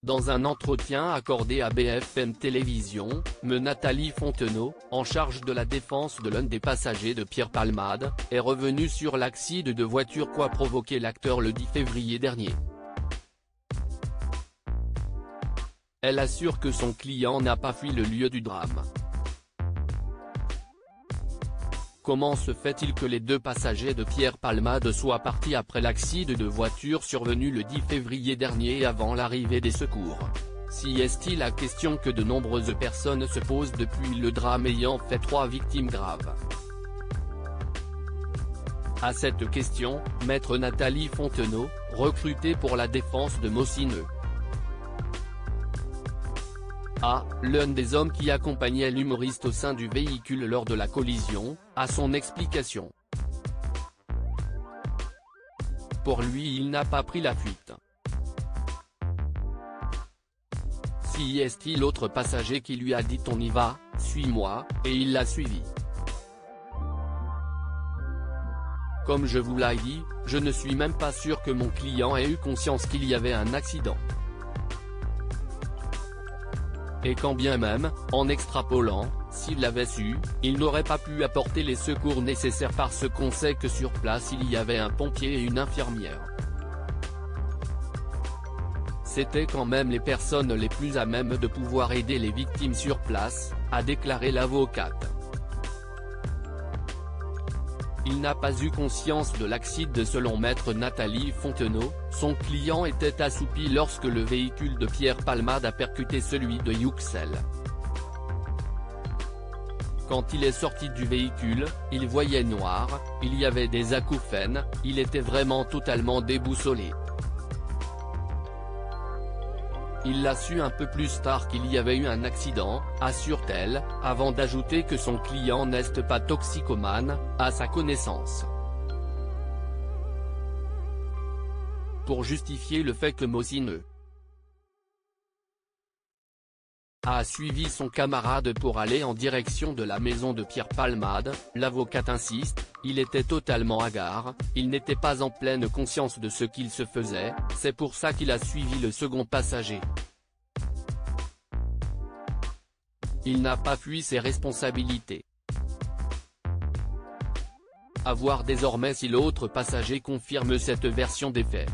Dans un entretien accordé à BFM Télévisions, Nathalie Fontenot, en charge de la défense de l'un des passagers de Pierre Palmade, est revenue sur l'accident de voiture qu'a provoqué l'acteur le 10 février dernier. Elle assure que son client n'a pas fui le lieu du drame. Comment se fait-il que les deux passagers de Pierre Palmade soient partis après l'accident de voiture survenu le 10 février dernier avant l'arrivée des secours? Si est la question que de nombreuses personnes se posent depuis le drame ayant fait 3 victimes graves. À cette question, maître Nathalie Fontenot, recrutée pour la défense de Mosineux, l'un des hommes qui accompagnait l'humoriste au sein du véhicule lors de la collision, a son explication. Pour lui, il n'a pas pris la fuite. Si est l'autre passager qui lui a dit on y va, suis-moi, et il l'a suivi. Comme je vous l'ai dit, je ne suis même pas sûr que mon client ait eu conscience qu'il y avait un accident. Et quand bien même, en extrapolant, s'il l'avait su, il n'aurait pas pu apporter les secours nécessaires parce qu'on sait que sur place il y avait un pompier et une infirmière. C'était quand même les personnes les plus à même de pouvoir aider les victimes sur place, a déclaré l'avocate. Il n'a pas eu conscience de l'accident selon maître Nathalie Fontenot, son client était assoupi lorsque le véhicule de Pierre Palmade a percuté celui de Yuxel. Quand il est sorti du véhicule, il voyait noir, il y avait des acouphènes, il était vraiment totalement déboussolé. Il l'a su un peu plus tard qu'il y avait eu un accident, assure-t-elle, avant d'ajouter que son client n'est pas toxicomane, à sa connaissance. Pour justifier le fait que Mosineux a suivi son camarade pour aller en direction de la maison de Pierre Palmade, l'avocate insiste, il était totalement hagard, il n'était pas en pleine conscience de ce qu'il se faisait, c'est pour ça qu'il a suivi le second passager. Il n'a pas fui ses responsabilités. À voir désormais si l'autre passager confirme cette version des faits.